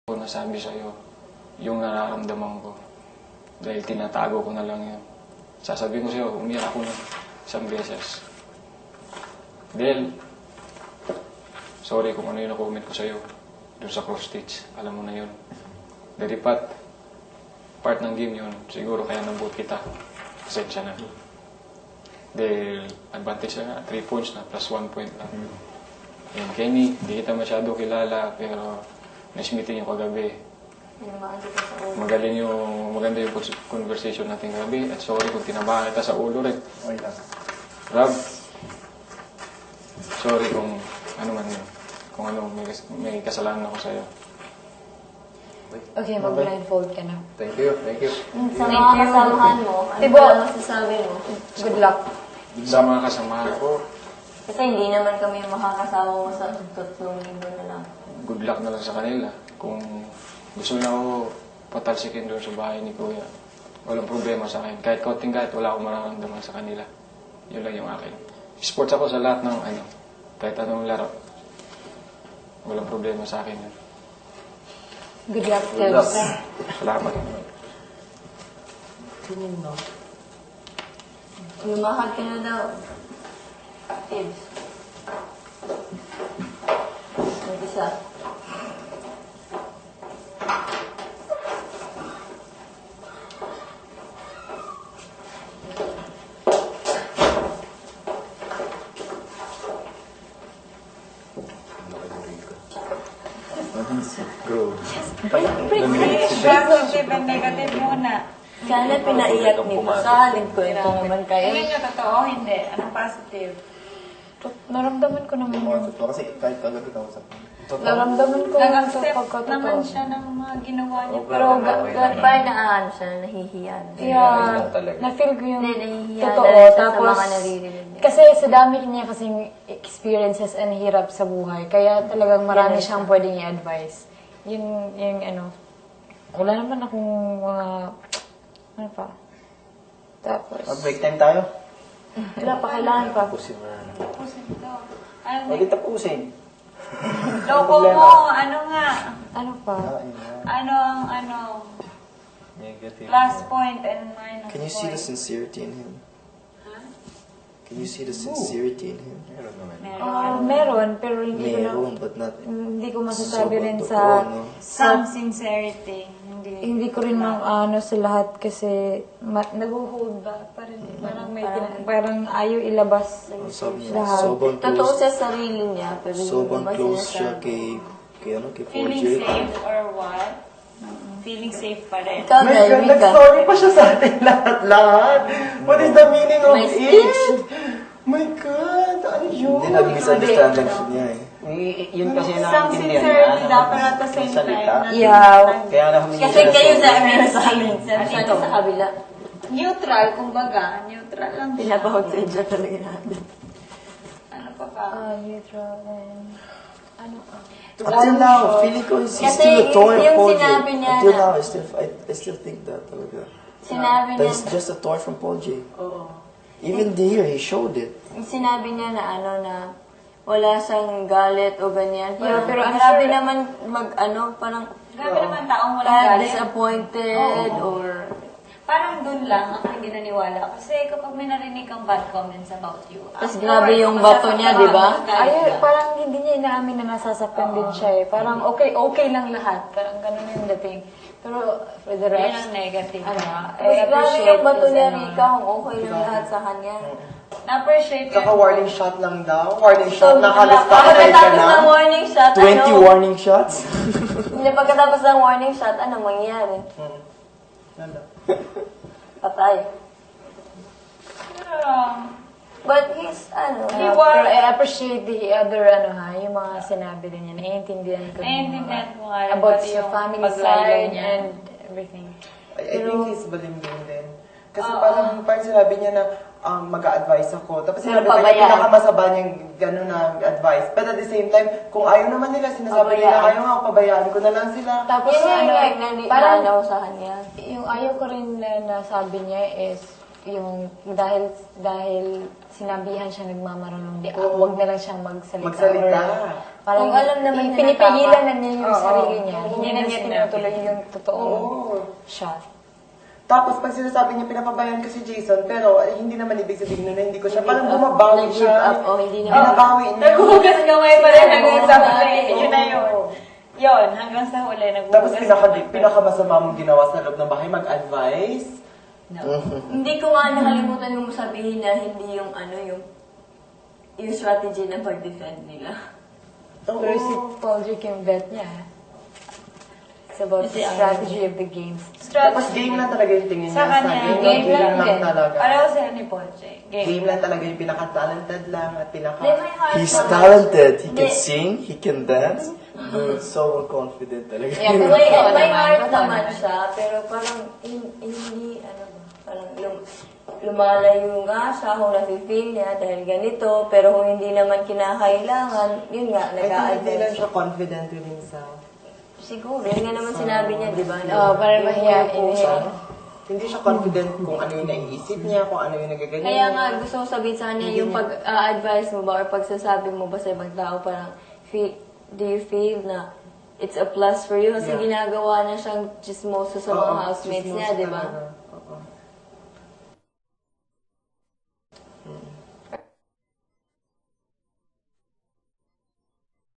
ko nasabi sa'yo yung nararamdaman ko. Dahil tinatago ko na lang yun. Sasabihin ko sa'yo, umiyak ako ng isang beses. Dahil, sorry kung ano yung na-comment ko sa'yo dun sa cross-stitch. Alam mo na yun. Very part ng game yun. Siguro kaya nabuot kita. Pasensya na. Dahil, advantage na 3 points na, plus 1 point lang. Yan, Kenny, di kita masyado kilala, pero na-meeting yung kagabi. Maganda yung conversation natin kagabi. At sorry kung tinabahan kita sa ulo rin. Okay lang. Rob, sorry kung ano man yun. Kung ano, may kasalanan ako sa'yo. Okay, mag-blindfold ka na. Thank you. Sa mga kasamahan mo, ano Tibo. ba masasabi mo? Good luck. Sa mga kasamahan ko, Kasi hindi naman kami makakasama mo sa 3 linggo na lang. good luck na lang sa kanila. Kung gusto na ako patalsikin doon sa bahay ni Kuya, walang problema sa akin. Kahit wala akong mararamdaman sa kanila. Yun lang yung akin. Sports ako sa lahat ng kahit anong laro. Walang problema sa akin yun. Good luck, Good luck. Kevs. Salamat. Lumahad ka na daw. Tips. Mag-isa. Positive and negative muna. Sana pinaiyak niyo pa sa kwento naman kayo. Tingin nyo totoo, hindi. Anong positive? Naramdaman ko naman Mga yun. totoo kasi kahit kagabi kausap. Naramdaman ko yung Nag-accept naman pagkatotoo. siya ng mga ginawa niya. Pero, Parang naaano siya, nahihiya. yeah, na-feel ko yung Hindi, nahihiya totoo. dahil siya sa Tapos, mga naririnig niya. kasi sa dami niya kasing experiences and hirap sa buhay, kaya talagang marami siyang pwedeng i-advise. Yung wala naman akong mga, ano pa. Tapos, Mag-break time tayo. wala pa, kailangan pa. Tapusin mo na. Tapusin to. Ano, Huwag yung tapusin. loko mo, ano nga? Ano pa? Ano ang Negative. plus point and minus Can you see the point? sincerity in him? Can you see the sincerity in him? Meron naman. Meron, pero hindi ko Meron, but not hindi ko masasabi rin totoo, sa no? Some sincerity. hindi ko rin sa lahat kasi nag-hold back pa rin. Parang ayaw ilabas Sabi niya, lahat. sobrang Totoo close, sa sarili niya, pero hindi sobrang naman close siya sinasabi. kay Feeling 4J. safe or what? Feeling safe pa rin. Ikaw, My God, David, ka. nag-story pa siya sa atin lahat. What is the meaning of My it? My God, ano yun? Hindi nag-misunderstand lang siya niya eh. Yun kasi Some naintindihan sincerity niya. dapat at the same Salita. time. Yeah. Kaya na humingi Kasi siya ng kayo sorry. dami sa amin. Dito sa kabila. Neutral, kumbaga. Neutral lang siya. Pinapahog sa inyo talaga natin. Ano pa ba? Neutral and Until now, feeling ko he's Kasi still a toy yung of Paul J. sinabi niya Until na- now, I still think that talaga. Sinabi That niya, he's just a toy from Paul J. Oo. Even here, he showed it. sinabi niya na wala siyang galit o ganyan. Yeah, pero I'm grabe sure- naman parang Grabe naman taong walang parang galit. disappointed or Parang dun lang ako hindi naniwala. Kasi kapag may narinig kang bad comments about you. Tas afterwards, grabe yung bato niya, di ba? ayun, parang hindi niya inaamin na nasasaktan din siya eh. Parang okay lang lahat. Parang ganun yung dating. Pero for the Yun rest, ang negative. Mas grabe yung bato niya, Rika, kung okay lang lahat sa kanya. Na-appreciate Saka warning shot lang daw. Warning shot. Nakalis pa Pagkatapos na. ng warning shot, 20 warning shots? Hindi, pagkatapos ng warning shot, ano mangyari? Patay. But he's, pero I appreciate the other, yung mga sinabi din niya. Naiintindihan ko. Naiintindihan ko nga rin, about pati sa yung family pag-lie side niya. and everything. I think he's balimbing din. Kasi parang sinabi niya na mag-a-advise ako. Tapos Pero sinabi ko yung pabayaan. pinakamasaba niyang gano'n na advice. But at the same time, kung ayaw naman nila, sinasabi nila, Pabayaan. ayaw nga, pabayaan ko na lang sila. Tapos yun ano, yung parang nanianaw sa kanya. yung ayaw ko rin na nasabi niya is, yung dahil sinabihan siya nagmamarunong di Oo. wag na lang siyang magsalita. Magsalita. Or parang Kung alam naman niya pinipigilan na na niya yung Oo. sarili niya. Oo. Hindi na niya Sinabi. tinutuloy yung totoong Oo. siya. Tapos pag sinasabi niya pinapabayan ko si Jason, pero hindi naman ibig sabihin na hindi ko siya. Parang bumabawi Nag-give siya. up, o hindi na. Binabawi niya. Naghuhugas kamay pa rin hanggang sa huli. Oo. Yun na yun. Yun, hanggang sa huli, Tapos naghuhugas. pinakamasama mong ginawa sa loob ng bahay, mag-advise. Hindi ko nga nakalimutan yung sabihin na hindi yung yung strategy na pag-defend nila. Oo. Pero si Paul yung bet niya. It's about the Kasi strategy of the games. Tapos game lang talaga yung tingin niya Sa kanya, game lang din. talaga. Pareho sila ni Ponche. Game lang talaga yung pinaka-talented lang at pinaka... Di, may heart He's naman. talented. He can Hindi. sing, he can dance, but so confident talaga. Yeah, May, totoo may naman, heart totoo naman naman. siya, pero parang hindi, parang lumalayo nga siya kung nafe-feel niya dahil ganito, pero kung hindi naman kinakailangan, yun nga, I think hindi lang nag-a-advance. siya confident with himself. Siguro, yun nga naman sinabi niya, di ba? Oo, parang mahiyain siya. niya. Hindi siya confident kung ano yung naiisip niya, kung ano yung nagaganyan Kaya niya. nga, gusto ko sabihin sa kanya, yung pag-advise mo ba or pagsasabi mo ba sa ibang tao, parang, do you feel na it's a plus for you? Kasi Yeah. ginagawa na siyang chismoso sa mga Oo, housemates chismoso niya, di ba? talaga.